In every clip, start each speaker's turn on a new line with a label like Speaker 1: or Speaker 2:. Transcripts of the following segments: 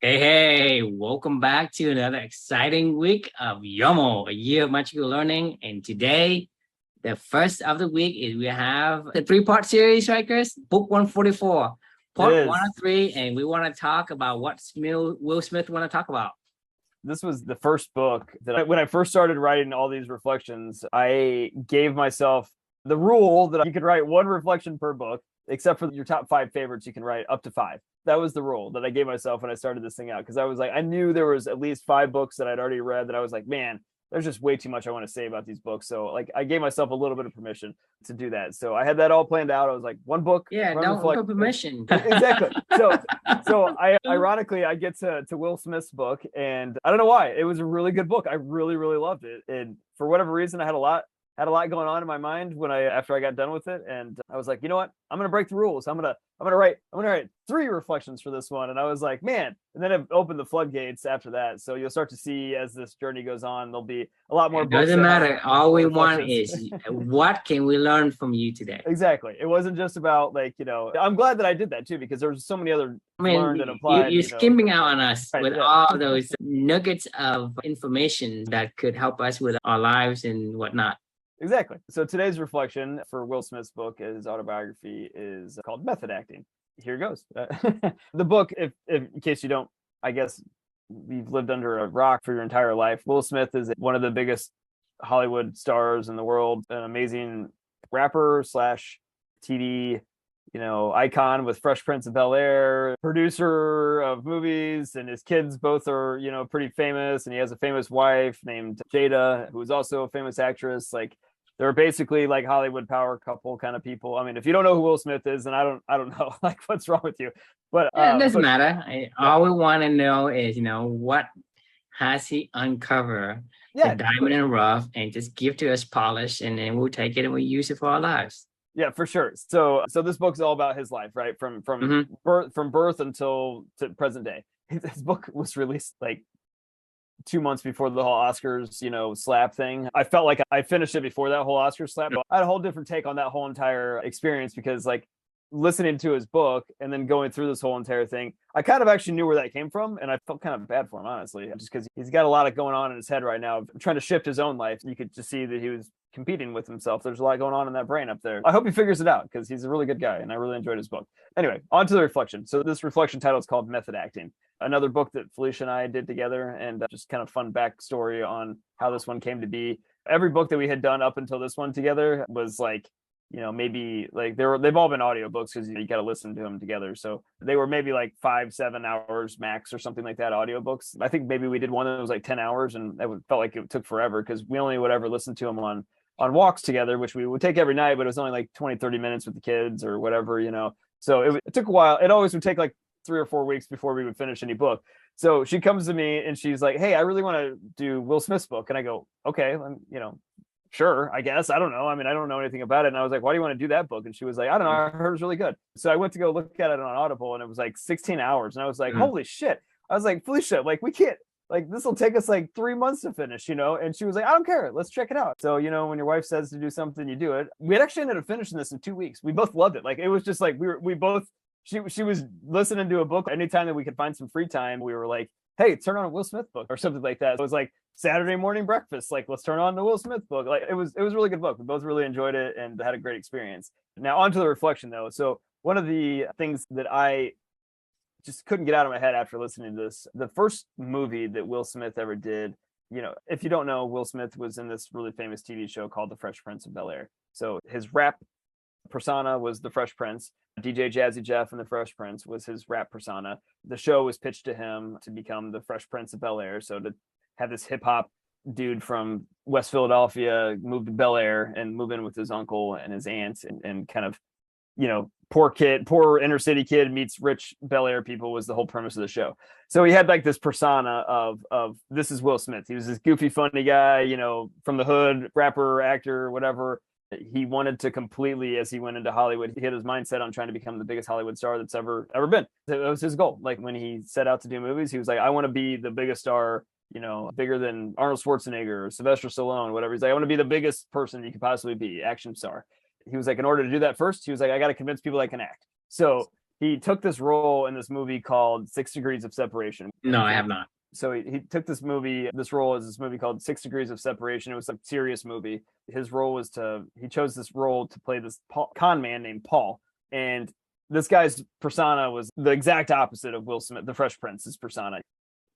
Speaker 1: Hey, welcome back to another exciting week of YOML, a year of magical learning. And today, the first of the week is we have the three-part series, right, Chris? Book 144,
Speaker 2: It
Speaker 1: part one
Speaker 2: is.
Speaker 1: of three, and we want to talk about what Will Smith want to talk about.
Speaker 2: This was the first book when I first started writing all these reflections, I gave myself the rule that you could write one reflection per book, except for your top five favorites, you can write up to five. That was the rule that I gave myself when I started this thing out. Because I was like, I knew there was at least five books that I'd already read that I was like, man, there's just way too much I want to say about these books. So like I gave myself a little bit of permission to do that. So I had that all planned out. I was like, one book.
Speaker 1: Yeah, don't for permission.
Speaker 2: Exactly. So I ironically I get to Will Smith's book, and I don't know why. It was a really good book. I really, really loved it. And for whatever reason, I had a lot going on in my mind after I got done with it, and I was like, you know what, I'm gonna break the rules. I'm gonna write three reflections for this one. And I was like, man, and then it opened the floodgates after that. So you'll start to see as this journey goes on, there'll be a lot more
Speaker 1: It
Speaker 2: books.
Speaker 1: doesn't matter. All we want is what can we learn from you today?
Speaker 2: Exactly. It wasn't just about I'm glad that I did that too, because there's so many other learned and applied.
Speaker 1: You're skimming out on us
Speaker 2: Right,
Speaker 1: with all those nuggets of information that could help us with our lives and whatnot.
Speaker 2: Exactly. So today's reflection for Will Smith's book, his autobiography, is called Method Acting. Here goes. The book, if in case you don't, I guess you've lived under a rock for your entire life. Will Smith is one of the biggest Hollywood stars in the world, an amazing rapper slash TV, icon with Fresh Prince of Bel-Air, producer of movies, and his kids both are, pretty famous. And he has a famous wife named Jada, who is also a famous actress. Like, they're basically like Hollywood power couple kind of people. I mean, if you don't know who Will Smith is, then I don't know, like, what's wrong with you? But
Speaker 1: it doesn't matter. All we want to know is, what has he uncovered the diamond in the rough, and just give to us polish, and then we'll take it and we use it for our lives.
Speaker 2: Yeah, for sure. So this book's all about his life, right? From birth until to present day. His book was released like 2 months before the whole Oscars, slap thing. I felt like I finished it before that whole Oscar slap. But I had a whole different take on that whole entire experience, because like listening to his book and then going through this whole entire thing, I kind of actually knew where that came from, and I felt kind of bad for him, honestly, just because he's got a lot of going on in his head right now, trying to shift his own life. You could just see that he was competing with himself. There's a lot going on in that brain up there. I hope he figures it out, because he's a really good guy and I really enjoyed his book. Anyway, on to the reflection. So this reflection title is called Method Acting, another book that Felicia and I did together, and just kind of fun backstory on how this one came to be. Every book that we had done up until this one together was like, maybe like they've all been audiobooks, because you got to listen to them together. So they were maybe like 5-7 hours max or something like that, audiobooks. I think maybe we did one that was like 10 hours, and it felt like it took forever, because we only would ever listen to them on walks together, which we would take every night, but it was only like 20-30 minutes with the kids or whatever. So it took a while. It always would take like 3 or 4 weeks before we would finish any book. So she comes to me and she's like, hey, I really want to do Will Smith's book. And I go, okay, sure, I guess. I don't know. I mean, I don't know anything about it. And I was like, why do you want to do that book? And she was like, I don't know. I heard it was really good. So I went to go look at it on Audible, and it was like 16 hours. And I was like, holy shit. I was like, Felicia, like, we can't, like, this will take us like 3 months to finish, And she was like, I don't care. Let's check it out. So, when your wife says to do something, you do it. We had actually ended up finishing this in 2 weeks. We both loved it. Like, it was just like, she was listening to a book. Anytime that we could find some free time, we were like, hey, turn on a Will Smith book or something like that. It was like Saturday morning breakfast. Like, let's turn on the Will Smith book. Like, it was a really good book. We both really enjoyed it and had a great experience. Now, on to the reflection, though. So one of the things that I just couldn't get out of my head after listening to this, the first movie that Will Smith ever did, if you don't know, Will Smith was in this really famous TV show called The Fresh Prince of Bel-Air. So his rap persona was the Fresh Prince. DJ Jazzy Jeff and the Fresh Prince was his rap persona. The show was pitched to him to become the Fresh Prince of Bel-Air. So to have this hip hop dude from West Philadelphia move to Bel-Air and move in with his uncle and his aunt, and kind of, poor inner city kid meets rich Bel-Air people, was the whole premise of the show. So he had like this persona of this is Will Smith. He was this goofy, funny guy, from the hood, rapper, actor, whatever. He wanted to completely, as he went into Hollywood, he had his mindset on trying to become the biggest Hollywood star that's ever been. That was his goal. Like, when he set out to do movies, he was like, I want to be the biggest star, bigger than Arnold Schwarzenegger or Sylvester Stallone, whatever. He's like, I want to be the biggest person you could possibly be, action star. He was like, in order to do that first, he was like, I got to convince people I can act. So he took this role in this movie called 6 Degrees of Separation.
Speaker 1: No, I have not.
Speaker 2: So he took this role as this movie called 6 Degrees of Separation. It was a serious movie. His role was he chose this role to play this con man named Paul. And this guy's persona was the exact opposite of Will Smith, the Fresh Prince's persona.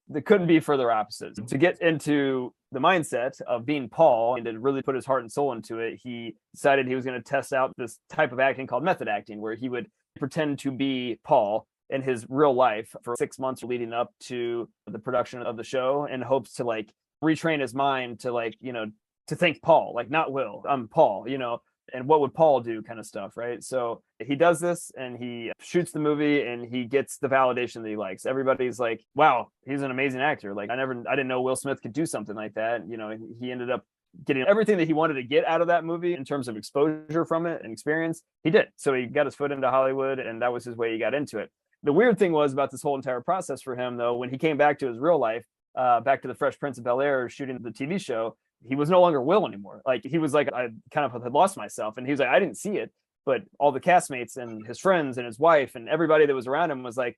Speaker 2: They couldn't be further opposites. To get into the mindset of being Paul and to really put his heart and soul into it, he decided he was going to test out this type of acting called method acting, where he would pretend to be Paul in his real life for 6 months leading up to the production of the show, in hopes to like retrain his mind to like, you know, to think Paul, like not Will, I'm Paul, you know, and what would Paul do kind of stuff, right? So he does this and he shoots the movie and he gets the validation that he likes. Everybody's like, wow, he's an amazing actor. Like I didn't know Will Smith could do something like that. You know, he ended up getting everything that he wanted to get out of that movie in terms of exposure from it and experience. He did. So he got his foot into Hollywood, and that was his way he got into it. The weird thing was about this whole entire process for him, though, when he came back to his real life, back to the Fresh Prince of Bel-Air shooting the TV show, he was no longer Will anymore. Like he was like, I kind of had lost myself. And he was like, I didn't see it, but all the castmates and his friends and his wife and everybody that was around him was like,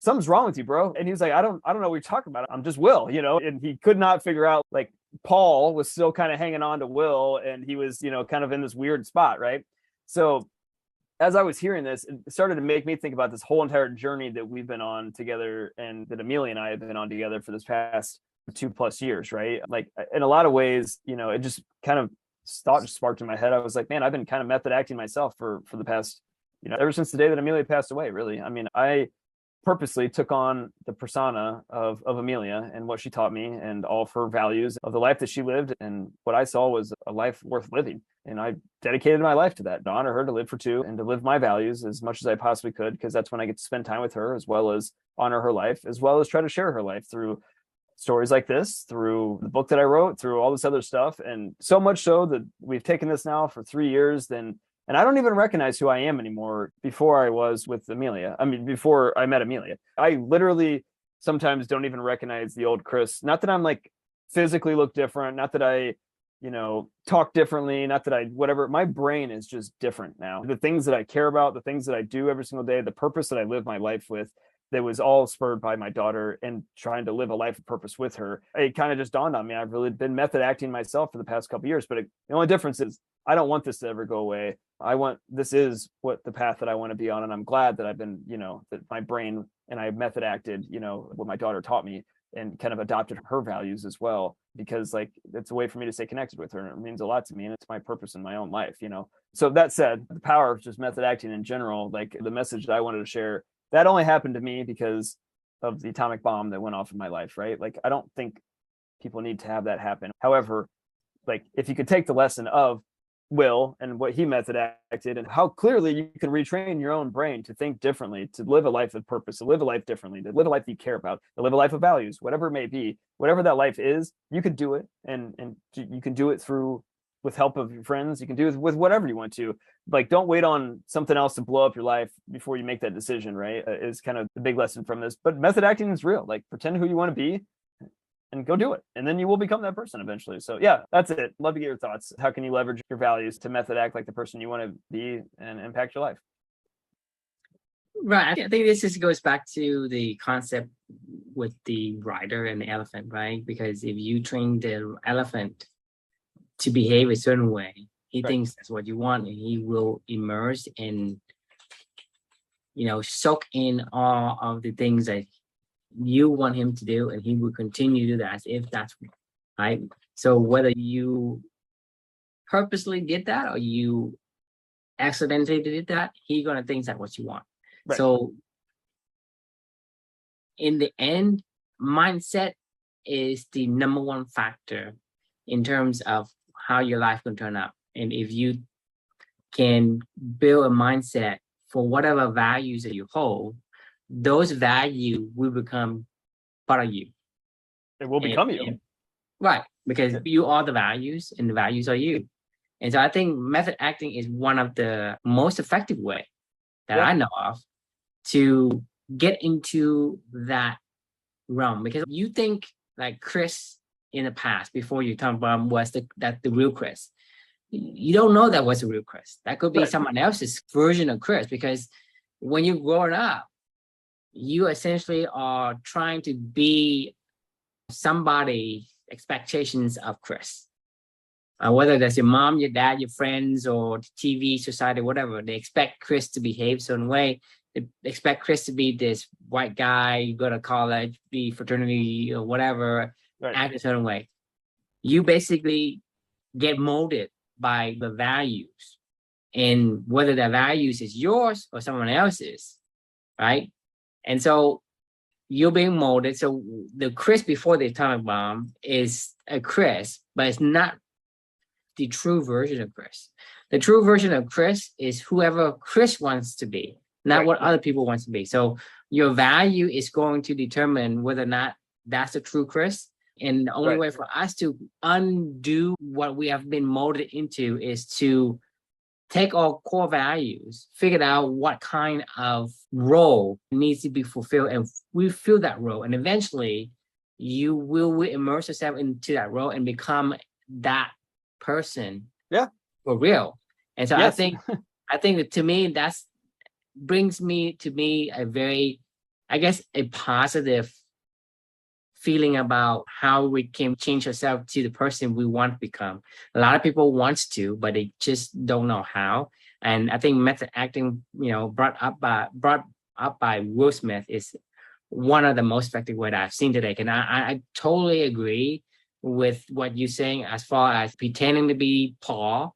Speaker 2: something's wrong with you, bro. And he was like, I don't know what you're talking about. I'm just Will, you know? And he could not figure out, like, Paul was still kind of hanging on to Will, and he was, you know, kind of in this weird spot, right? So as I was hearing this, it started to make me think about this whole entire journey that we've been on together, and that Amelia and I have been on together for this past 2+ years, right? Like in a lot of ways, you know, it just kind of thought just sparked in my head. I was like, man, I've been kind of method acting myself for the past, you know, ever since the day that Amelia passed away, really. I mean, I purposely took on the persona of Amelia and what she taught me and all of her values of the life that she lived. And what I saw was a life worth living. And I dedicated my life to that, to honor her, to live for two, and to live my values as much as I possibly could, because that's when I get to spend time with her, as well as honor her life, as well as try to share her life through stories like this, through the book that I wrote, through all this other stuff. And so much so that we've taken this now for 3 years, and I don't even recognize who I am anymore before I was with Amelia. I mean, before I met Amelia, I literally sometimes don't even recognize the old Chris. Not that I'm like physically look different, not that I, you know, talk differently, not that I, whatever. My brain is just different now. The things that I care about, the things that I do every single day, the purpose that I live my life with, that was all spurred by my daughter and trying to live a life of purpose with her. It kind of just dawned on me. I've really been method acting myself for the past couple of years, but the only difference is I don't want this to ever go away. This is what the path that I want to be on. And I'm glad that I've been, you know, that my brain and I method acted, you know, what my daughter taught me, and kind of adopted her values as well, because like, it's a way for me to stay connected with her. And it means a lot to me, and it's my purpose in my own life, you know? So that said, the power of just method acting in general, like the message that I wanted to share, that only happened to me because of the atomic bomb that went off in my life, right? Like, I don't think people need to have that happen. However, like if you could take the lesson of Will and what he method acted, and how clearly you can retrain your own brain to think differently, to live a life of purpose, to live a life differently, to live a life that you care about, to live a life of values, whatever it may be, whatever that life is, you could do it. And you can do it with help of your friends. You can do it with whatever you want to. Like, don't wait on something else to blow up your life before you make that decision, right? Is kind of the big lesson from this. But method acting is real. Like, pretend who you want to be and go do it. And then you will become that person eventually. So yeah, that's it. Love to get your thoughts. How can you leverage your values to method act like the person you want to be and impact your life?
Speaker 1: Right. I think this just goes back to the concept with the rider and the elephant, right? Because if you train the elephant to behave a certain way, he thinks that's what you want, and he will immerse and, you know, soak in all of the things that you want him to do, and he will continue to do that as if that's right. So whether you purposely did that or you accidentally did that, he's gonna think that's what you want. Right. So in the end, mindset is the number one factor in terms of how your life can turn out. And if you can build a mindset for whatever values that you hold, those values will become part of you.
Speaker 2: It will become you.
Speaker 1: Right. Because you are the values and the values are you. And so I think method acting is one of the most effective way that I know of to get into that realm. Because you think like Chris in the past, before you talk about was the real Chris. You don't know that was the real Chris. That could be someone else's version of Chris, because when you're growing up, you essentially are trying to be somebody expectations of Chris. Whether that's your mom, your dad, your friends, or the TV, society, whatever, they expect Chris to behave a certain way. They expect Chris to be this white guy, you go to college, be fraternity or whatever,
Speaker 2: Right.
Speaker 1: act a certain way. You basically get molded by the values, and whether the values is yours or someone else's, right? And so you're being molded. So the Chris before the atomic bomb is a Chris, but it's not the true version of Chris. The true version of Chris is whoever Chris wants to be, not what other people want to be. So your value is going to determine whether or not that's the true Chris. And the only way for us to undo what we have been molded into is to take our core values, figure out what kind of role needs to be fulfilled, and we fill that role. And eventually you will immerse yourself into that role and become that person for real. And so I think that to me, that's brings me a very, I guess, a positive feeling about how we can change ourselves to the person we want to become. A lot of people want to, but they just don't know how. And I think method acting, brought up by Will Smith is one of the most effective way that I've seen today. And I totally agree with what you're saying as far as pretending to be Paul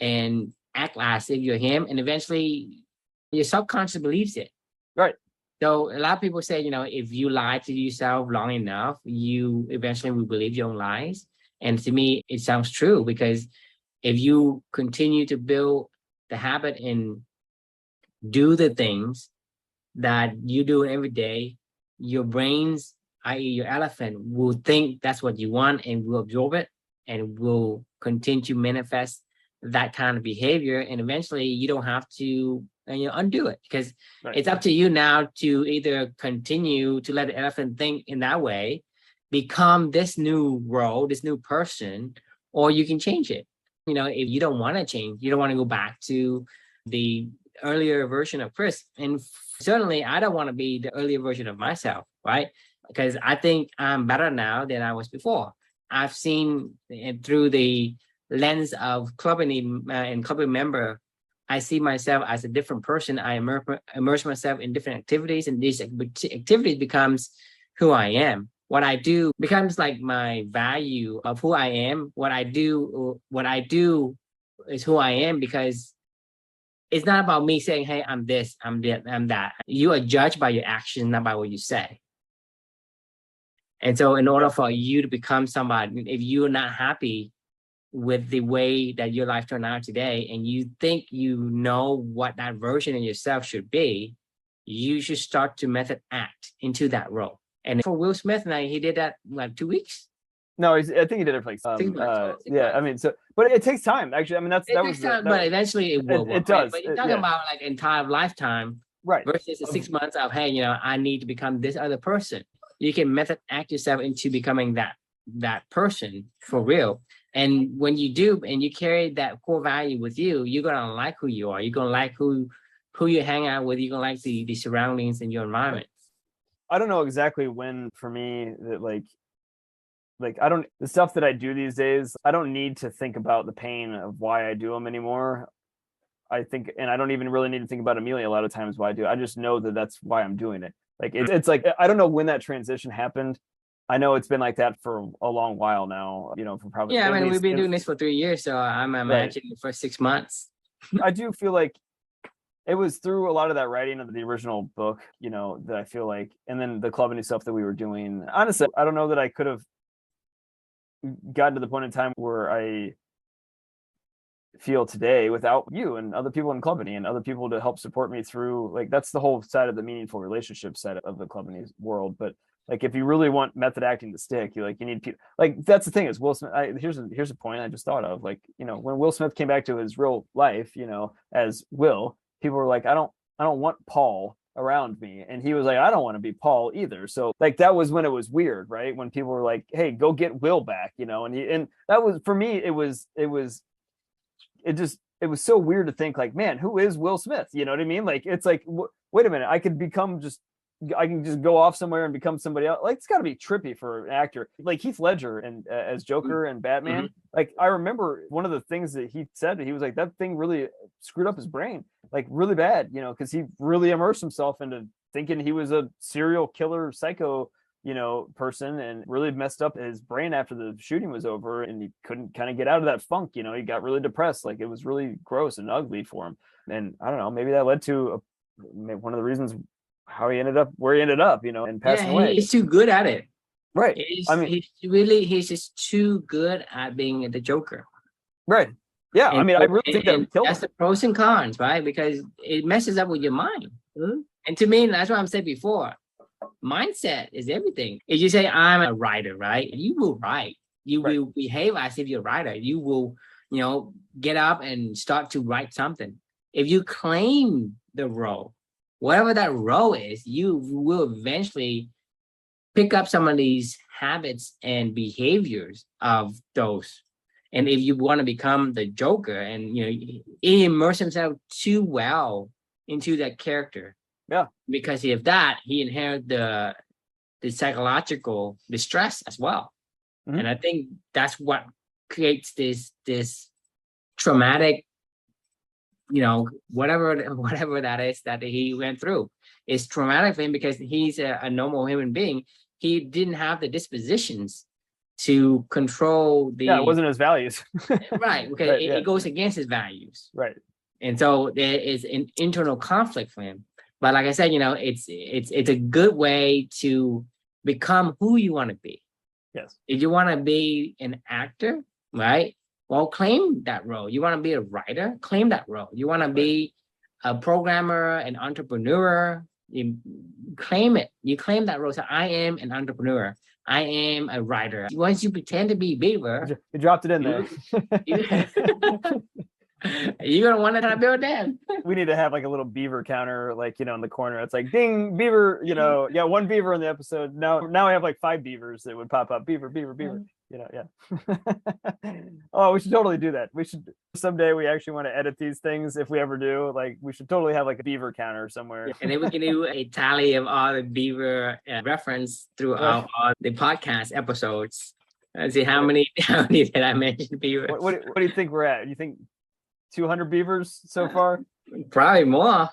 Speaker 1: and act as if you're him, and eventually your subconscious believes it.
Speaker 2: Right.
Speaker 1: So a lot of people say, if you lie to yourself long enough, you eventually will believe your own lies. And to me, it sounds true, because if you continue to build the habit and do the things that you do every day, your brains, i.e. your elephant, will think that's what you want and will absorb it and will continue to manifest that kind of behavior. And eventually you don't have to undo it, because it's up to you now to either continue to let the elephant think in that way, become this new role, this new person, or you can change it. If you don't want to change, you don't want to go back to the earlier version of Chris. And certainly I don't want to be the earlier version of myself, right? Because I think I'm better now than I was before. I've seen through the lens of clubbing and clubbing member, I see myself as a different person. I immerse myself in different activities, and these activities becomes who I am. What I do becomes like my value of who I am. What I do is who I am, because it's not about me saying, hey, I'm this, I'm that. You are judged by your actions, not by what you say. And so in order for you to become somebody, if you're not happy with the way that your life turned out today, and you think you know what that version of yourself should be, you should start to method act into that role. And for Will Smith, now he did that like 2 weeks.
Speaker 2: No, I think he did it for like 6 months. I mean, but it takes time. Actually, I mean, but
Speaker 1: eventually it will.
Speaker 2: It does.
Speaker 1: But you're talking about like entire lifetime,
Speaker 2: right?
Speaker 1: Versus the 6 months of, hey, I need to become this other person. You can method act yourself into becoming that person for real. And when you do, and you carry that core value with you, you're gonna like who you are. You're gonna like who you hang out with. You're gonna like the surroundings and your environment.
Speaker 2: I don't know exactly when, for me, that the stuff that I do these days, I don't need to think about the pain of why I do them anymore. I think, and I don't even really need to think about immediately a lot of times why I do it. I just know that that's why I'm doing it. Like it's like, I don't know when that transition happened. I know it's been like that for a long while now, for probably.
Speaker 1: Yeah, I mean, we've been doing this for 3 years, so I'm imagining for 6 months.
Speaker 2: I do feel like it was through a lot of that writing of the original book, that I feel like, and then the clubbing stuff that we were doing. Honestly, I don't know that I could have gotten to the point in time where I feel today without you and other people in Clubbing and other people to help support me through, like, that's the whole side of the meaningful relationship side of the Clubbing world. But like, if you really want method acting to stick, you need people. Like, that's the thing is Will Smith. Here's a point I just thought of. Like, when Will Smith came back to his real life, as Will, people were like, I don't want Paul around me, and he was like, I don't want to be Paul either. So like, that was when it was weird, right? When people were like, hey, go get Will back, and that was, for me, it just it was so weird to think like, man, who is Will Smith? You know what I mean? Like, it's like, wait a minute, I can just go off somewhere and become somebody else. Like, it's got to be trippy for an actor like Heath Ledger and as Joker and Batman. Like, I remember one of the things that he said, he was like, that thing really screwed up his brain, like really bad, you know, because he really immersed himself into thinking he was a serial killer psycho, you know, person, and really messed up his brain after the shooting was over, and he couldn't kind of get out of that funk. You know, he got really depressed. Like, it was really gross and ugly for him. And I don't know, maybe that led to one of the reasons how he ended up where he ended up, you know, and passing away.
Speaker 1: He's too good at it.
Speaker 2: Right.
Speaker 1: I mean, he's just too good at being the Joker.
Speaker 2: Right. Yeah. I mean, I really think that would kill him.
Speaker 1: That's the pros and cons, right? Because it messes up with your mind. And to me, that's what I'm saying before. Mindset is everything. If you say I'm a writer, right? You will write. You will behave as if you're a writer. You will, you know, get up and start to write something. If you claim the role, whatever that role is, you will eventually pick up some of these habits and behaviors of those. And if you want to become the Joker and, you know, immerse himself too well into that character.
Speaker 2: Yeah. Because
Speaker 1: of that, he inherits the psychological distress as well. And I think that's what creates this traumatic, you know, whatever that is that he went through. It's traumatic for him because he's a normal human being. He didn't have the dispositions to control the...
Speaker 2: Yeah, it wasn't his values.
Speaker 1: Right, because it goes against his values.
Speaker 2: Right.
Speaker 1: And so there is an internal conflict for him. But like I said, you know, it's a good way to become who you want to be.
Speaker 2: Yes.
Speaker 1: If you want to be an actor, right? Well, claim that role. You want to be a writer? Claim that role. You want to be a programmer, an entrepreneur? You claim it. You claim that role. So I am an entrepreneur. I am a writer. Once you pretend to be Beaver,
Speaker 2: you dropped it in there.
Speaker 1: You're gonna want to build that.
Speaker 2: We need to have like a little Beaver counter, like, you know, in the corner. It's like, ding, Beaver. You know, yeah, one Beaver in the episode. Now I have like 5 beavers that would pop up. Beaver. You know, yeah. Oh, we should totally do that. We should someday. We actually want to edit these things if we ever do. Like, we should totally have like a Beaver counter somewhere.
Speaker 1: And then we can do a tally of all the Beaver reference throughout all the podcast episodes. Let's see how many did I mention Beaver.
Speaker 2: What do you think we're at? You think 200 beavers so far?
Speaker 1: Probably more.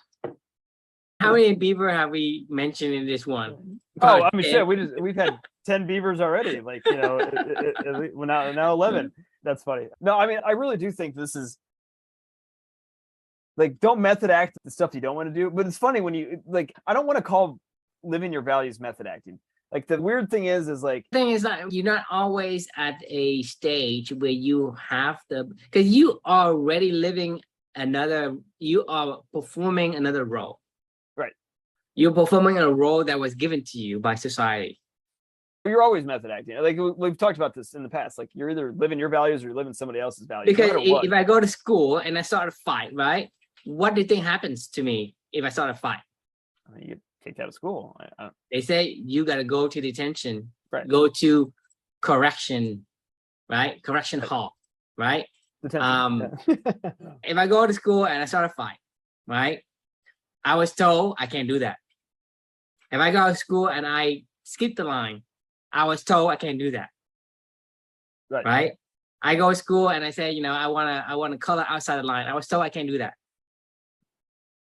Speaker 1: How many beaver have we mentioned in this one?
Speaker 2: Probably I mean, shit, we've had 10 beavers already. Like, you know, now 11. That's funny. No, I mean, I really do think this is like, don't method act the stuff you don't want to do. But it's funny when you like, I don't want to call living your values method acting. Like, the weird thing is like...
Speaker 1: The thing is that you're not always at a stage where you have to... Because you are already living you are performing another role.
Speaker 2: Right.
Speaker 1: You're performing a role that was given to you by society.
Speaker 2: You're always method acting. Like, we've talked about this in the past. Like, you're either living your values or you're living somebody else's values.
Speaker 1: Because if I go to school and I start a fight, right? What do you think happens to me if I start a fight?
Speaker 2: You get kicked out of school.
Speaker 1: They say you got to go to detention,
Speaker 2: right?
Speaker 1: Go to correction, right? Correction hall, right?
Speaker 2: Detention.
Speaker 1: If I go to school and I start a fight, right? I was told I can't do that. If I go to school and I skip the line, I was told I can't do that. Right? I go to school and I say, you know, I want to color outside the line. I was told I can't do that.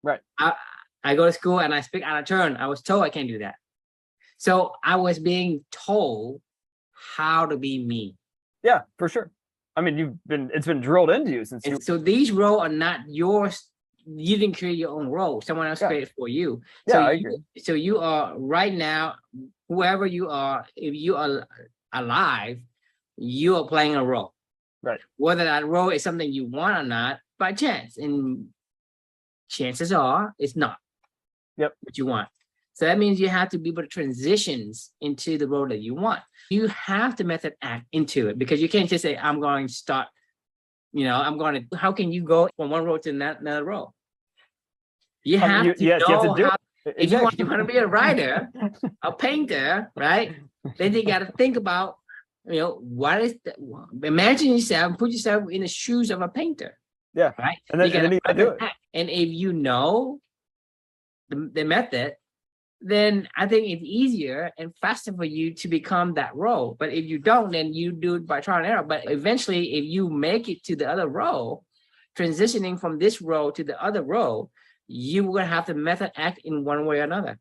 Speaker 2: Right.
Speaker 1: I go to school and I speak out of turn. I was told I can't do that. So I was being told how to be me.
Speaker 2: Yeah, for sure. I mean, it's been drilled into you since you...
Speaker 1: So these roles are not yours. You didn't create your own role. Someone else created for you.
Speaker 2: Yeah, I agree.
Speaker 1: So you are right now, whoever you are, if you are alive, you are playing a role.
Speaker 2: Right.
Speaker 1: Whether that role is something you want or not, by chance. And chances are it's not.
Speaker 2: Yep.
Speaker 1: What you want. So that means you have to be able to transitions into the role that you want. You have to method act into it, because you can't just say, I'm going to start, you know, how can you go from one role to another role? You have to know how, if you want to be a writer, a painter, right? Then you got to think about, you know, what is imagine yourself, put yourself in the shoes of a painter.
Speaker 2: Yeah.
Speaker 1: Right.
Speaker 2: And then you gotta do it.
Speaker 1: And if you know the method, then I think it's easier and faster for you to become that role. But if you don't, then you do it by trial and error. But eventually, if you make it to the other role, transitioning from this role to the other role, you will have the method act in one way or another.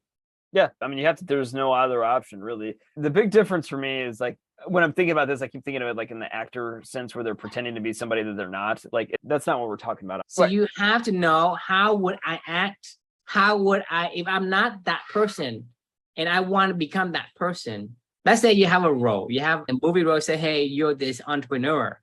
Speaker 2: Yeah. I mean, you have to, there's no other option really. The big difference for me is like, when I'm thinking about this, I keep thinking of it like in the actor sense where they're pretending to be somebody that they're not. Like, that's not what we're talking about.
Speaker 1: So you have to know, how would I act? How would I, if I'm not that person and I want to become that person? Let's say you have a role, you have a movie role, say, hey, you're this entrepreneur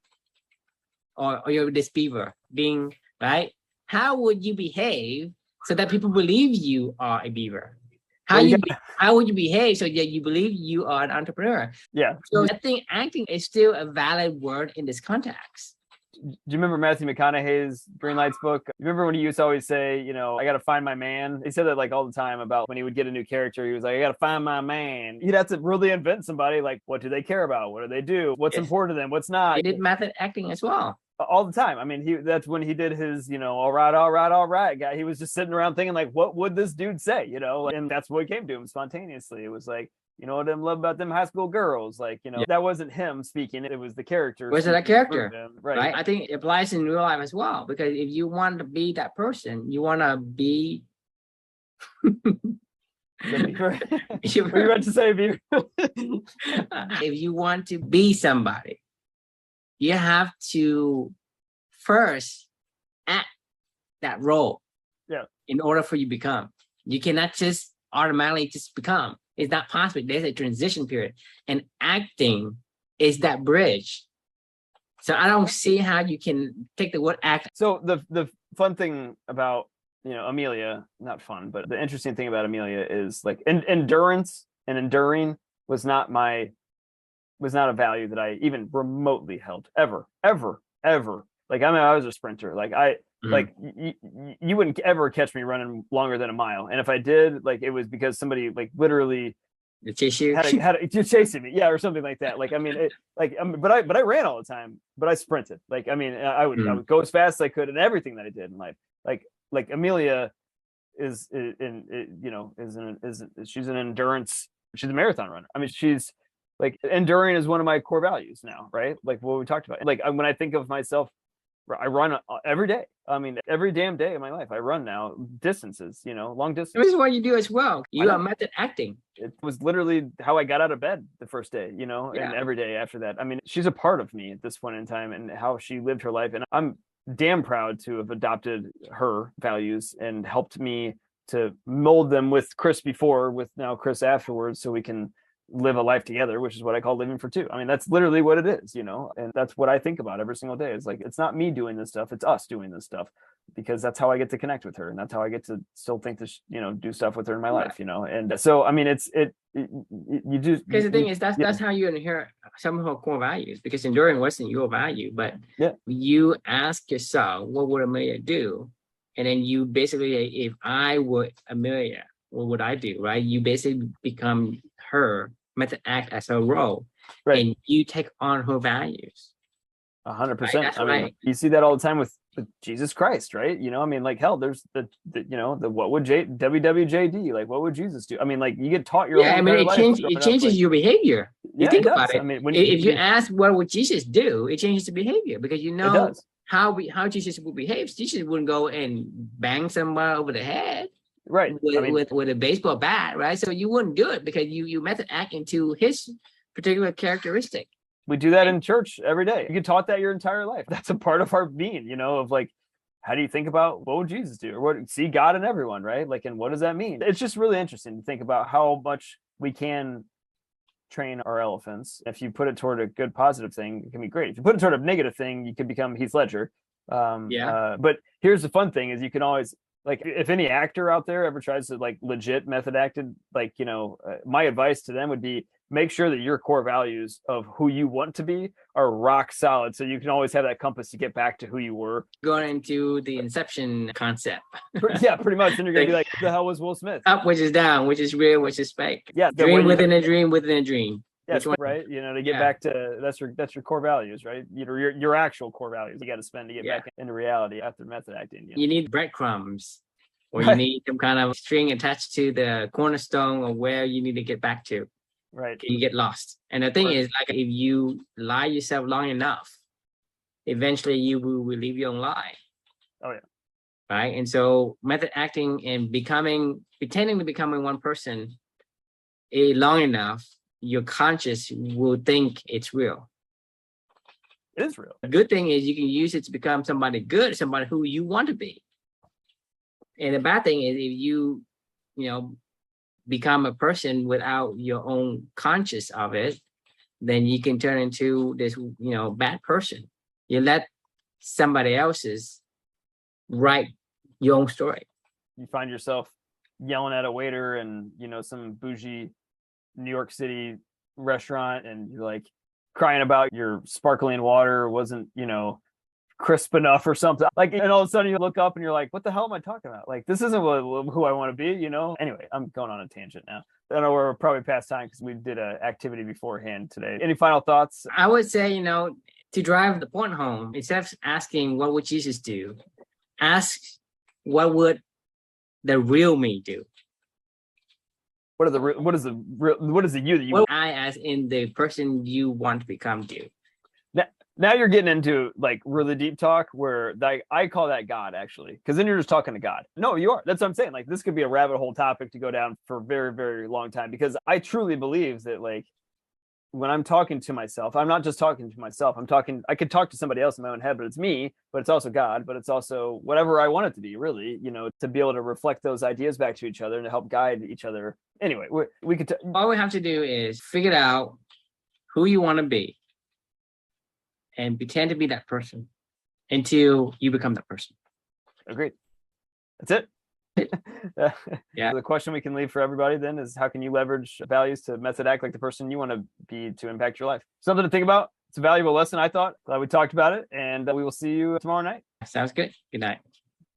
Speaker 1: or you're this beaver being, right? How would you behave so that people believe you are a beaver? How would you behave so that you believe you are an entrepreneur?
Speaker 2: Yeah.
Speaker 1: So I think acting is still a valid word in this context.
Speaker 2: Do you remember Matthew McConaughey's Green Lights book? You remember when he used to always say, you know, I got to find my man? He said that like all the time about when he would get a new character. He was like, I got to find my man. He'd have to really invent somebody. Like, what do they care about? What do they do? What's important to them? What's not?
Speaker 1: He did method acting as well.
Speaker 2: All the time. I mean, that's when he did his, you know, all right guy. He was just sitting around thinking like, what would this dude say? You know, and that's what came to him spontaneously. It was like, you know what I love about them high school girls? Like, you know, that wasn't him speaking. It was the character.
Speaker 1: Was it a character?
Speaker 2: Right.
Speaker 1: I think it applies in real life as well, because if you want to be that person, you want to be.
Speaker 2: What are you about to say, Beaver?
Speaker 1: If you want to be somebody, you have to first act that role.
Speaker 2: Yeah.
Speaker 1: In order for you to become. You cannot just automatically just become. It's not possible. There's a transition period. And acting is that bridge. So I don't see how you can take the word act.
Speaker 2: So the fun thing about, you know, Amelia, not fun, but the interesting thing about Amelia is like endurance and enduring was not a value that I even remotely held ever. Like, I mean, I was a sprinter. Like like you wouldn't ever catch me running longer than a mile. And if I did, like, it was because somebody like literally
Speaker 1: chase you,
Speaker 2: had chasing me. Yeah. Or something like that. Like, I mean, but I ran all the time, but I sprinted. Like, I mean, I would go as fast as I could in everything that I did in life. Like Amelia she's an endurance. She's a marathon runner. I mean, she's like, enduring is one of my core values now, right? Like what we talked about. Like when I think of myself, I run every day. I mean, every damn day of my life, I run now distances, you know, long distance.
Speaker 1: This is what you do as well. You are method acting.
Speaker 2: It was literally how I got out of bed the first day, you know, and every day after that. I mean, she's a part of me at this point in time and how she lived her life. And I'm damn proud to have adopted her values and helped me to mold them with Chris before, with now Chris afterwards, so we can live a life together, which is what I call living for two. I mean, that's literally what it is, you know, and that's what I think about every single day. It's like, it's not me doing this stuff, it's us doing this stuff, because that's how I get to connect with her, and that's how I get to still think to you know, do stuff with her in my life, you know. And so I mean, you just,
Speaker 1: because the thing is, that's how you inherit some of her core values, because enduring wasn't your value, but you ask yourself, what would Amelia do? And then you basically, if I were Amelia, what would I do? Right? You basically become her, method act as her role, and you take on her values.
Speaker 2: 100%. I mean, you see that all the time with Jesus Christ, right? You know, I mean, like, hell, there's the you know, the what would WWJD, like, what would Jesus do? I mean, like, you get taught your
Speaker 1: I mean, it changes your behavior. You think about it. I mean, if you ask what would Jesus do, it changes the behavior, because you know how Jesus would behave. Jesus wouldn't go and bang somebody over the head.
Speaker 2: Right.
Speaker 1: With a baseball bat, right? So you wouldn't do it because you method act into his particular characteristic.
Speaker 2: We do that in church every day. You get taught that your entire life. That's a part of our being, you know, of like, how do you think about what would Jesus do? Or what, see God in everyone, right? Like, and what does that mean? It's just really interesting to think about how much we can train our elephants. If you put it toward a good positive thing, it can be great. If you put it toward a negative thing, you could become Heath Ledger. But here's the fun thing is you can always, like, if any actor out there ever tries to like legit method acted, like, you know, my advice to them would be make sure that your core values of who you want to be are rock solid. So you can always have that compass to get back to who you were.
Speaker 1: Going into the Inception concept.
Speaker 2: Yeah, pretty much. And you're going to be like, who the hell was Will Smith?
Speaker 1: Up, which is down, which is real, which is fake.
Speaker 2: Yeah.
Speaker 1: Dream within a dream within a dream. Which one?
Speaker 2: right. To get back to that's your core values, right? Your actual core values you got to spend to get back into reality after method acting.
Speaker 1: You need breadcrumbs, or you need some kind of string attached to the cornerstone of where you need to get back to.
Speaker 2: Right.
Speaker 1: You get lost. And the thing is, like, if you lie yourself long enough, eventually you will believe your own lie.
Speaker 2: Oh yeah.
Speaker 1: Right. And so method acting and pretending to becoming one person long enough, your conscious will think it's real.
Speaker 2: It is real.
Speaker 1: The good thing is you can use it to become somebody good, somebody who you want to be. And the bad thing is if you become a person without your own conscious of it, then you can turn into this, bad person. You let somebody else's write your own story.
Speaker 2: You find yourself yelling at a waiter in, some bougie New York City restaurant, and you're like crying about your sparkling water wasn't, crisp enough or something. Like, and all of a sudden you look up and you're like, what the hell am I talking about? Like, this isn't who I want to be, Anyway, I'm going on a tangent now. I know we're probably past time because we did an activity beforehand today. Any final thoughts?
Speaker 1: I would say, to drive the point home, instead of asking what would Jesus do, ask what would the real me do?
Speaker 2: What is the you that you
Speaker 1: what I, as in the person you want to become, do?
Speaker 2: Now you're getting into like really deep talk where I call that God, actually, because then you're just talking to God. No, you are. That's what I'm saying. Like, this could be a rabbit hole topic to go down for a very, very long time, because I truly believe that, like, when I'm talking to myself, I'm not just talking to myself. I could talk to somebody else in my own head, but it's me, but it's also God, but it's also whatever I want it to be, really, to be able to reflect those ideas back to each other and to help guide each other. Anyway, we could.
Speaker 1: All we have to do is figure out who you want to be and pretend to be that person until you become that person.
Speaker 2: Agreed. That's it.
Speaker 1: Yeah.
Speaker 2: The question we can leave for everybody then is, how can you leverage values to method act like the person you want to be to impact your life? Something to think about. It's a valuable lesson, I thought. Glad we talked about it, and we will see you tomorrow night.
Speaker 1: Sounds good. Good night.